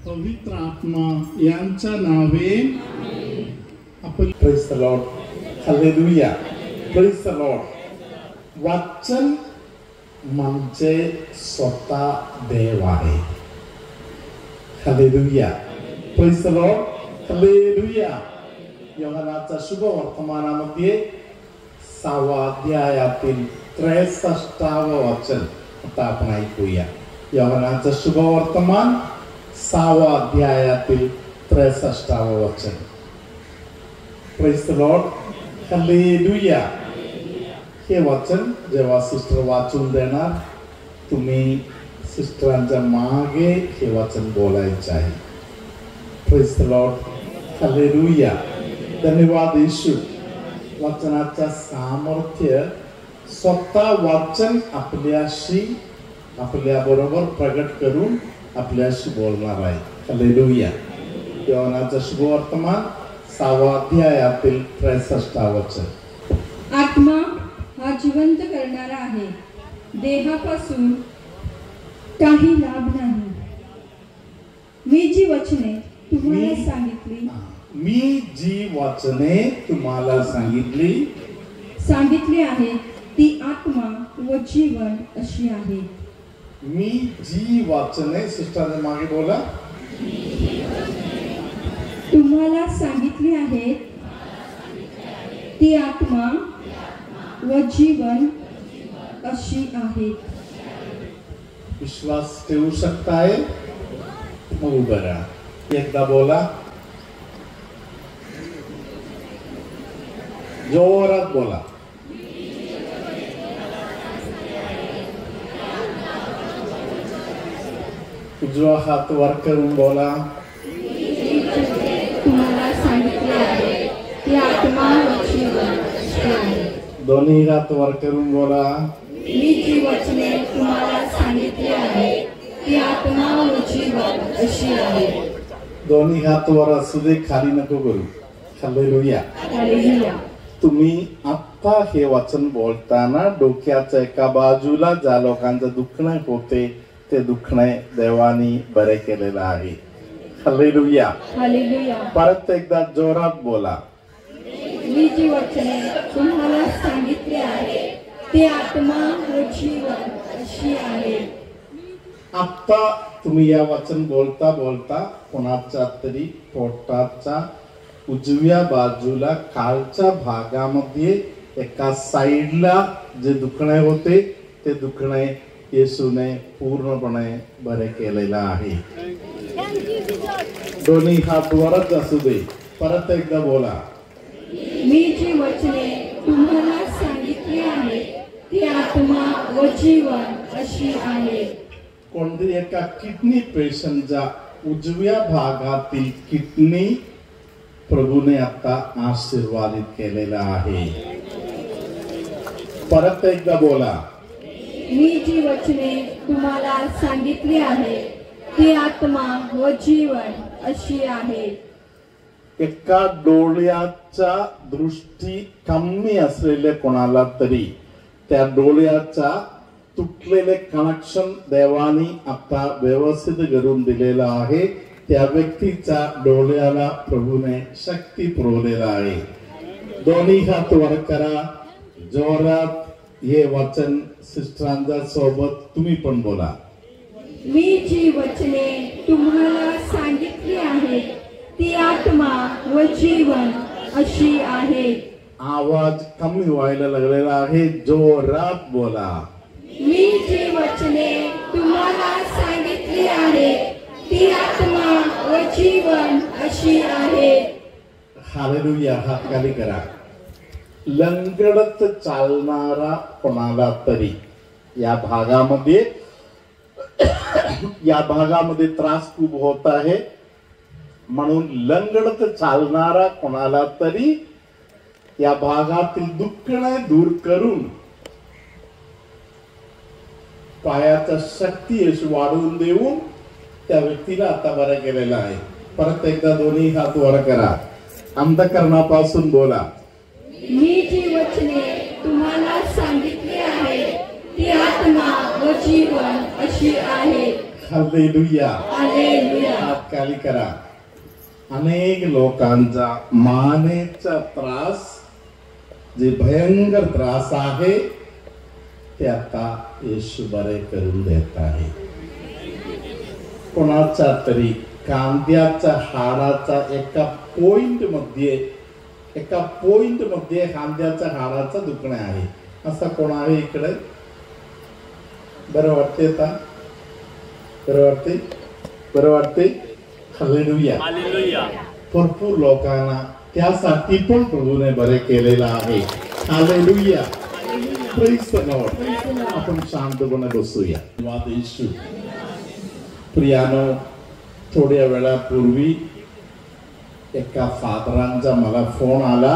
पवित्र आत्मा यांच्या नावे आपण praise the lord, hallelujah, praise the lord. वाचन म्हणजे स्वतः देव आहे. Hallelujah, praise the lord, hallelujah. योहानाच्या शुभ वर्तमानामध्ये 6व्या अध्यायातील 63वे वचन आता आपण ऐकूया. योहानाचं शुभ वर्तमान 6व्या अध्यायातील 63वे वचन. Praise the lord, hallelujah. हे वचन जेव्हा सिस्टर वाचून देणार, तुम्ही सिस्टरांच्या मागे हे वचन बोलायचे आहे. Praise the lord, hallelujah. धन्यवाद येशू. वचनाचा सामर्थ्य स्वतः वाचन आपल्याशी, आपल्या बरोबर प्रगट करून आपल्याशी बोलणार आहे. हालेलुया. योहानाचं शुभ वर्तमान 6व्या अध्यायातील 63वे वचन. आत्मा हा जिवंत करणारा आहे, देहापासून काही लाभ नाही. मी जी वचने तुम्हाला सांगितली, मी जी वचने तुम्हाला सांगितली आहे ती आत्मा व जीवन अशी आहे. मी जी वचने, सिस्टरने मागे बोला, तुम्हाला सांगितली आहे ती आत्मा व जीवन अशी आहे. विश्वास ठेवू शकताय? मग उभं राहा. एकदा बोला, जोरात बोला. उजवा हात वर करून बोला. तुम्हाला सांगितले आहे ती आत्मा व जीवन अशी आहे. दोन्ही हात वर करून बोला. मी जी वचने तुम्हाला सांगितली आहे ती आत्मा व जीवन अशी आहे. दोन्ही हात वर असू दे, खाली नको करू. हालेलुया. हालेलुया. तुम्ही आता हे वचन बोलताना डोक्याच्या एका बाजूला ज्या लोकांचं दुखणं होते ते दुखणे देवानी बरे केलेलं आहे. हालेलुया. हालेलुया. परत एकदा जोरात बोला. मी जी वचने तुम्हाला सांगितली आहे ती आत्मा व जीवन अशी आहे. आता तुम्ही या वचन बोलता बोलता कोणाच्या तरी पोटाच्या उजव्या बाजूला खालच्या भागामध्ये एका साईडला जे दुखणे होते ते दुखणे येशूने पूर्णपणे बरे केलेला आहे. दोन्ही हात वरच असू दे. परत एकदा बोला. मी जी वचने तुम्हाला सांगितली आहे ती आत्मा व जीवन अशी आहे. कोणती एका किडनी पेशंटच्या उजव्या भागातील किडनी प्रभूने आता आशीर्वादित केलेला आहे. परत एकदा बोला. मी जी वचने तुम्हाला सांगितली आहे ती आत्मा व जीवन अशी आहे. एका डोळ्याचा दृष्टी कमी असलेल्या कोणाला तरी त्या डोळ्याचा तुटलेले कनेक्शन देवानी आता व्यवस्थित करून दिलेला आहे. त्या व्यक्तीच्या डोळ्याला प्रभूने शक्ती पुरवलेला आहे. दोन्ही हात वर करा. जोरात हे वचन सिस्टरांच्या सोबत तुम्ही पण बोला. मी जी वचने तुम्हाला सांगितली आहे ती आत्मा व जीवन अशी आहे. आवाज कमी व्हायला लागलेला आहे. जोरात बोला. मी जी वचने तुम्हाला सांगितली आहे ती आत्मा व जीवन अशी आहे. हालेलुया. हात खाली करा. लंगडत चालणारा कोणाला तरी या भागामध्ये त्रास खूप होत आहे, म्हणून लंगडत चालणारा कोणाला तरी या भागातील दुखणे दूर करून पायाचा शक्ती वाढवून देऊन त्या व्यक्तीला आता बरं केलेला आहे. परत एकदा दोन्ही हात वर करा. अंधकरणापासून बोला. मी जी वचने तुम्हाला सांगितली आहे ती आत्मा व जीवन अशी आहे. हालेलुया. हालेलुया. हात खाली करा. अनेक लोकांचा मानेचा त्रास, जे भयंकर त्रास आहे ते आता येशू बरे करून देत आहे. कोणाचा तरी खांद्याच्या हाडाचा एका पॉइंट मध्ये खांद्याच्या हाडाचा दुखणे आहे. असा कोण आहे इकडे? बरं वाटते आता? बरं वाटते? हालेलुया. भरपूर लोकांना त्यासाठी पण प्रभूने बरे केलेला आहे. हालेलुया. Praise the Lord. आपण शांतपणे बसूया. धन्यवाद येशू. प्रियानो, थोड्या वेळापूर्वी एका फादरांचा मला फोन आला.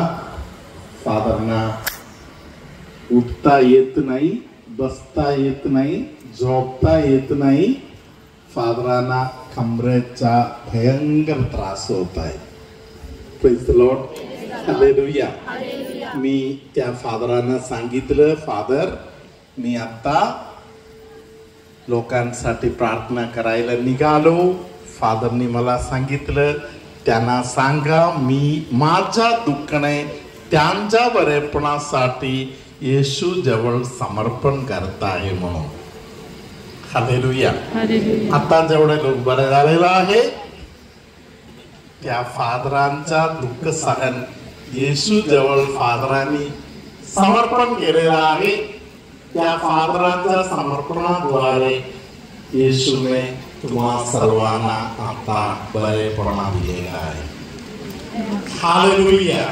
फादरना उठता येत नाही, बसता येत नाही, झोपता येत नाही. फादरांना कमरेचा भयंकर त्रास होत आहे. Praise the lord. हालेलुया. मी त्या फादरांना सांगितलं, फादर मी आता लोकांसाठी प्रार्थना करायला निघालो. फादरनी मला सांगितलं, त्यांना सांगा मी माझ्या दुःखने त्यांच्या बरेपणासाठी येशू जवळ समर्पण करत आहे म्हणून. हालेलुया. आता जेवढे लोक बरे झालेला आहे त्या फादरांचा दुःख सहन येशू जवळ फादरांनी समर्पण केलेलं आहे. त्या फादरांच्या समर्पणाद्वारे येशूने तुम्हा सर्वांना आता बरेपणा दिलेला आहे. हालेलुया.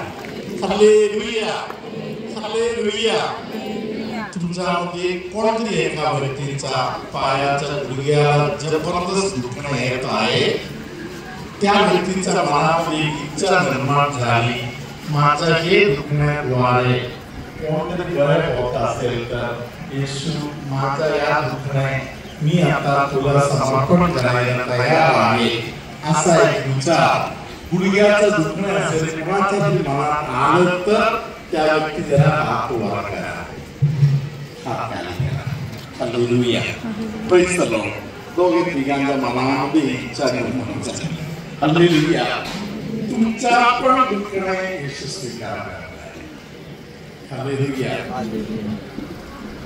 हालेलुया. हालेलुया. तुमच्यामध्ये कोणतरी एका व्यक्तीचा पायाच्या गुडघ्याला जबरदस्त दुखणे येत आहे. त्या व्यक्तीच्या मनामध्ये इच्छा निर्माण झाली, माझं हे दुखण्याद्वारे कोणतरी बरे होत असेल तर येशू माझ्या या दुखणे मी आता तुला समर्पण करायला तयार आहे. असा एक विचार गुडघ्याचं दुखणे असेल कोणाच्याही मनात आलं तर त्या व्यक्ती जरा हात उभा करा. हालेलुया. Praise the Lord. दोघे तिघांच्या मनामध्ये इच्छा निर्माण झाली. हालेलुया. तुमचा पण दुखणे येशू स्वीकार करणार. हालेलुया.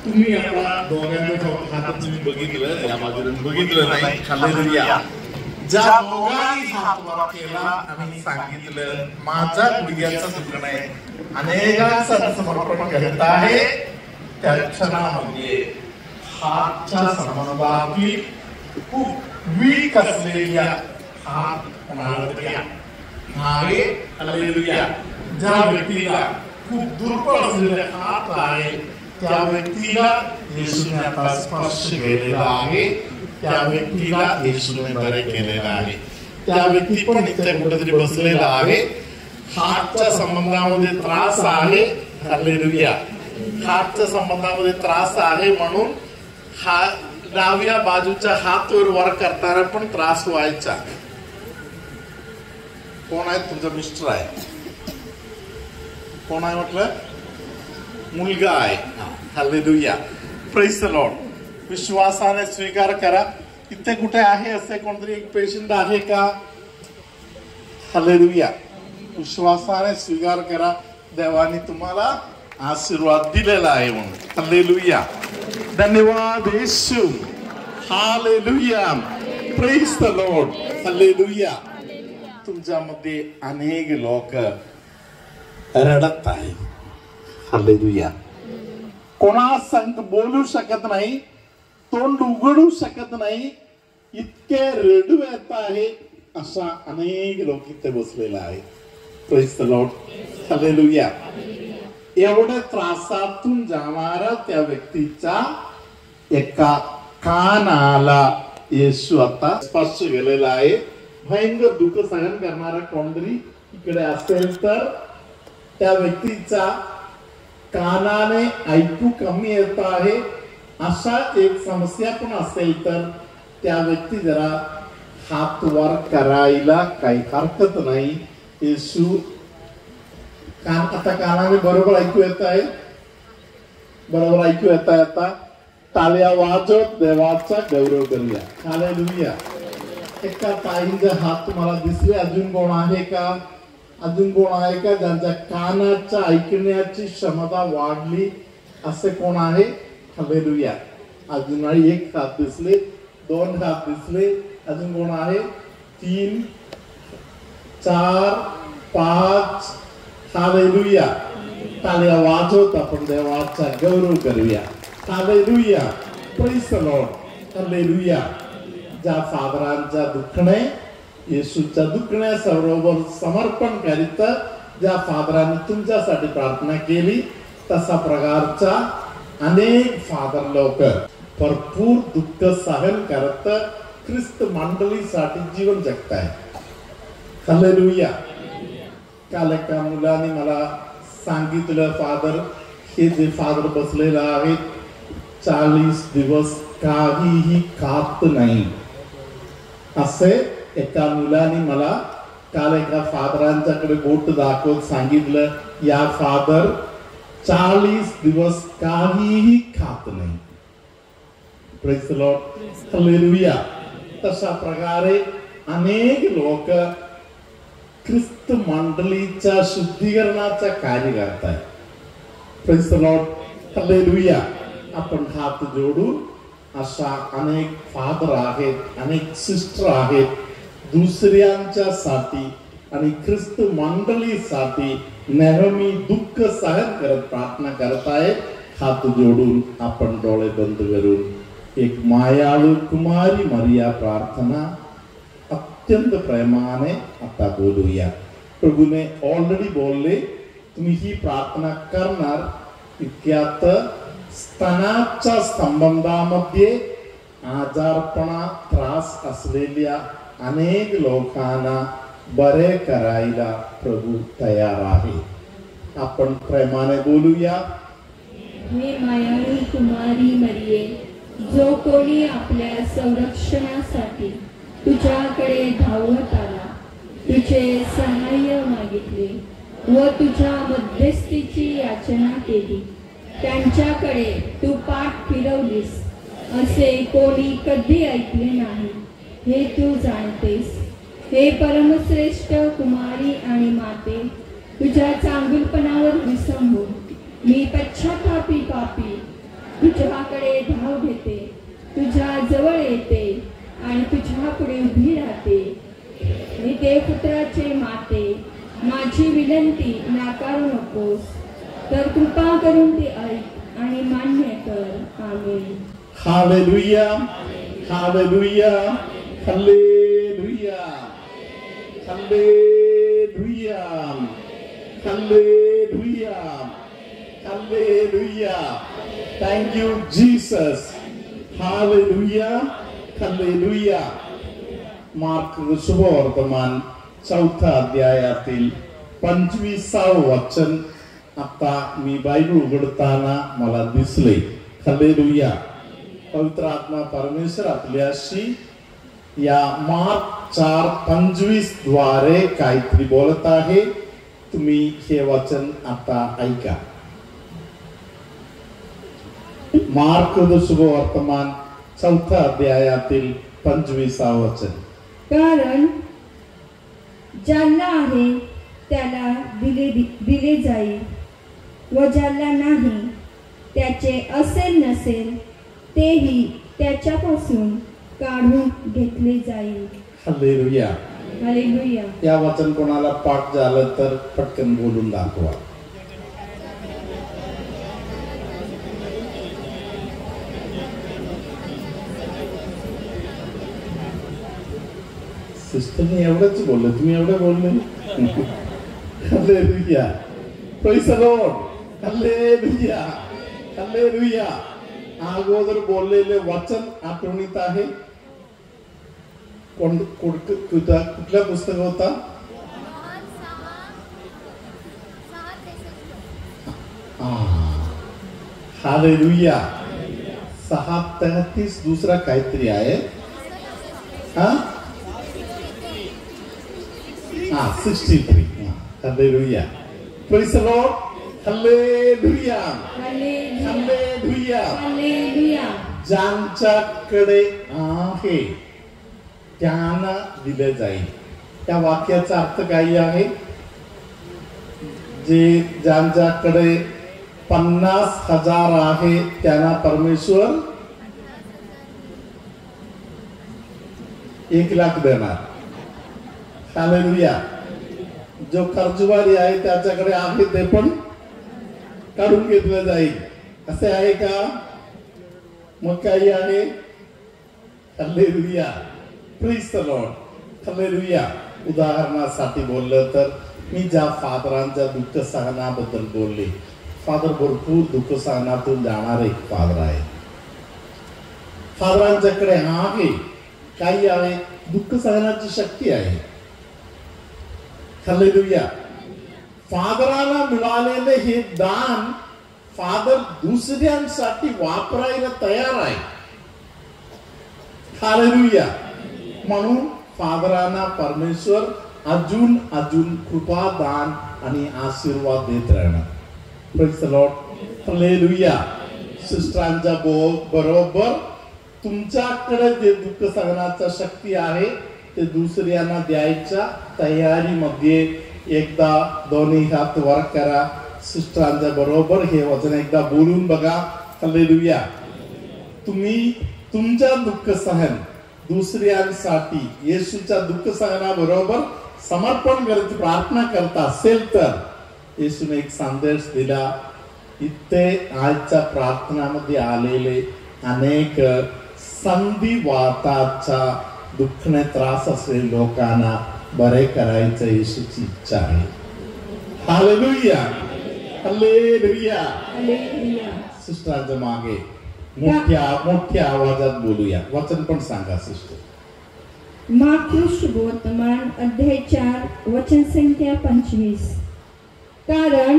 तुम्ही आता दोघांच्या हातात तुम्ही बघितलं, या बाजूने बघितलं नाही. हालेलुया. ज्या दोघांनी हात वर केला आणि सांगितलं माझ्या गुडघ्याचं दुखणे अनेकांचं समर्पण करत आहे, त्या क्षणामध्ये हातच्या संबंधातील खूप वीक असलेल्या हात मारल्या आहे. हालेलुया. ज्या व्यक्तीला खूप दुर्बळ असलेले हात आहे त्या व्यक्तीला येशूने आता स्पर्श केलेला आहे. त्या व्यक्तीला येशूने बरे केलेला आहे. त्या व्यक्ती पण इथे कुठेतरी बसलेला आहे. हातच्या संबंधामध्ये त्रास आहे. हालेलुया. हातच्या संबंधामध्ये त्रास आहे म्हणून हा डाव्या बाजूच्या हात वर करताना पण त्रास व्हायचा. कोण आहे? तुमचा मिस्टर आहे. कोण आहे म्हटलं? मुलगा आहे. हालेलुया. Praise the Lord. विश्वासाने स्वीकार करा. इथे कुठे आहे असे कोणतरी एक पेशंट आहे का? हालेलुया. विश्वासाने स्वीकार करा. देवाने तुम्हाला आशीर्वाद दिलेला आहे म्हणून. हालेलुया. धन्यवाद येशू. Hallelujah. Praise the lord. Hallelujah. तुमच्यामध्ये अनेक लोक रडत आहे. हालेलुया. कोणा संग बोलू शकत नाही, तोंड उघडू शकत नाही, इतके रडू येत आहे. अशा अनेक लोक इथे बसलेला आहे. Praise the lord. हालेलुया. एवढ्या त्रासातून जाणारा त्या व्यक्तीचा एका कानाला येशू आता स्पर्श केलेला आहे. भयंकर दुःख सहन करणारा कोणतरी इकडे असेल तर त्या व्यक्तीचा कानाने ऐकू कमी येत आहे अशा एक समस्या पण असेल तर त्या व्यक्ती जरा हात वर करायला काही हरकत नाही. येशू आता कानाने बरोबर ऐकू येत आहे. बरोबर ऐकू येत आहे. आता टाळ्या वाजवत देवाचा गौरव करूया. हालेलुया. एका ताईंचे हात तुम्हाला दिसले? अजून कोण आहे का? अजून कोण आहे का ज्यांच्या कानाच्या ऐकण्याची क्षमता वाढली? असे कोण आहे? हालेलुया. अजूनही एक हात दिसले, 2 हात दिसले. अजून कोण आहे? 3, 4, 5. हालेलुया. टाळ्या वाजवत आपण देवाचा गौरव करूया. Hallelujah. Praise the lord. Hallelujah. ज्या फादरांच्या दुखणे येशूच्या दुखण्याबरोबर समर्पण करीत ज्या फादरांनी तुमच्यासाठी प्रार्थना केली, तसा प्रकारचा अनेक फादर लोक भरपूर दुःख सहन करत ख्रिस्त मंडळीसाठी जीवन जगताय. हालेलुया. काल एका मुलाने मला सांगितलं, फादर हे जे फादर बसलेला आहेत 40 दिवस काहीही खात नाही. असे एका मुलाने मला काल एका फादरांच्याकडे बोट दाखवत सांगितलं, या फादर 40 दिवस काहीही खात नाही. Praise the lord. हालेलुया. तशा प्रकारे अनेक लोक ख्रिस्त मंडळीच्या शुद्धीकरणाचं कार्य करतायत. Praise the lord. हालेलुया. आपण हात जोडून अशा अनेक फादर आहेत, अनेक सिस्टर आहेत, दुसऱ्यांच्यासाठी आणि ख्रिस्त मंडळीसाठी नेहमी दुःख सहन करत प्रार्थना करतायत. हात जोडून आपण डोळे बंद करून एक मायाळू कुमारी मरिया प्रार्थना अत्यंत प्रेमाने आता बोलूया. प्रभूने ऑलरेडी बोलले, तुम्ही ही प्रार्थना करणार इतक्यात स्तनाच्या संबंधामध्ये आजारपणा त्रास असलेल्या अनेक लोकांना बरे करायला प्रभू तयार आहे. आपण प्रेमाने बोलूया. हे मायाळू कुमारी मरिये, जो कोणी आपल्या संरक्षणासाठी तुझ्याकडे धावत आला, तुझे सहाय्य मागितले व तुझ्या मध्यस्थीची याचना केली, त्यांच्याकडे तू पाठ फिरवलीस, असे कोणी कधी ऐकले नाही, हे तू जाणतेस. हे परमश्रेष्ठ कुमारी आणि माते, तुझ्या चांगुलपणावर विसंबून मी पश्चातापी पापी तुझ्याकडे धाव घेते, तुझ्या जवळ येते आणि तुझ्या पुढे उभी राहते. मी देवपुत्राचे माते, माझी विनंती नाकारू नकोस, तर कृपा करून ती ऐक आणि मान्य कर. Amen. Hallelujah. Hallelujah. Hallelujah. Hallelujah. Hallelujah. Hallelujah. Thank you Jesus. Hallelujah. Hallelujah. Mark शुभवर्तमान 4 अध्यायातील 25 वचन आता मी बायबल उघडताना मला दिसले. हालेलुया. पवित्र आत्मा परमेश्वर आपल्याशी या मार्क 4:25 द्वारे काहीतरी बोलत आहे. तुम्ही हे वचन आता ऐका. मार्क शुभवर्तमान 4 अध्यायातील 25 वचन. कारण ज्याला आहे त्याला दिले जाईल व ज्याला नाही त्याचे असेल नसेल तेही त्याच्यापासून काढून घेतले जाईल. हालेलुया. हालेलुया. या वचन कोणाला पाठ झालं तर पटकन बोलून दाखवा. सिस्टरने एवढंच बोललं, तुम्ही एवढं बोलले. Hallelujah. Praise the lord. Hallelujah. Hallelujah. अगोदर बोललेले वचन आठवणीत आहे. कुठल्या पुस्तक होता? हालेलुया. 6:33 दुसरा काहीतरी आहे. 63. Hallelujah. Praise the lord. Hallelujah. Hallelujah. Hallelujah. ज्यांच्याकडे आहे त्यांना दिले जाईल. त्या वाक्याचा अर्थ काही आहे? जे ज्यांच्याकडे 50,000 आहे त्यांना परमेश्वर 1,00,000 देणार. हालेलुया. जो कर्जवारी आहे त्याच्याकडे आहे ते पण काढून घेतलं जाईल. असे आहे का? मग काही आहे? Hallelujah. Praise the lord. Hallelujah. उदाहरणासाठी बोललं तर मी ज्या फादरांच्या दुःख सहनाबद्दल बोलले, फादर भरपूर दुःख सहनातून जाणारे एक फादर आहे. फादरांच्याकडे आहे काही आहे? दुःख सहनाची शक्ती आहे. हालेलुया. फादराला मिळालेले हे दान फादर दुसऱ्यांसाठी वापरायला तयार आहे. हालेलुया. म्हणून फादरांना परमेश्वर अजून अजून कृपा दान आणि आशीर्वाद देत राहणार. Praise the lord. हालेलुया. सिस्टरांच्या बरोबर तुमच्याकडे जे दुःख सहनाची शक्ती आहे ते दुसऱ्यांना द्यायच्या तयारीमध्ये एकदा दोन्ही हात वर करा. सिस्टरांच्या बरोबर हे वचन एकदा बोलून बघा. हालेलुया. तुम्ही तुमच्या दुःख सहन दुसऱ्यांसाठी येशूच्या दुःख सहनाबरोबर समर्पण करत प्रार्थना करता असेल तर येशूने एक संदेश दिला. इथे आजच्या प्रार्थनामध्ये आलेले अनेक संधिवाताचा दुःखने त्रास असलेल्या लोकांना बरे करायचं येशूची इच्छा आहे. हालेलुया. हालेलुया. सिस्टरांच्या मागे मोठ्या आवाजात बोलूया. वचन पण सांगा सिस्टर. मार्कुस वर्तमान अध्याय 4 वचन संख्या 25. कारण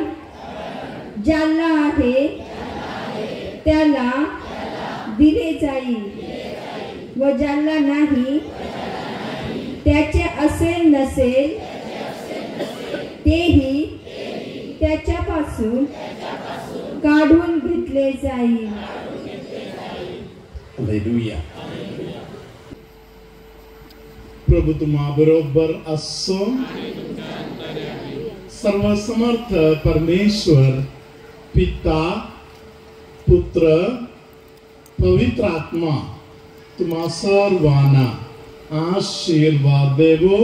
ज्याला आहे त्याला दिले जाईल व ज्याला नाही त्याचे असेल नसेल तेही त्याच्यापासून काढून घेतले जाईल. हालेलुया. प्रभू तुम्हा बरोबर असो. सर्वसमर्थ परमेश्वर पिता पुत्र पवित्र आत्मा तुम्हा सर्वांना आशीर्वाद देवो.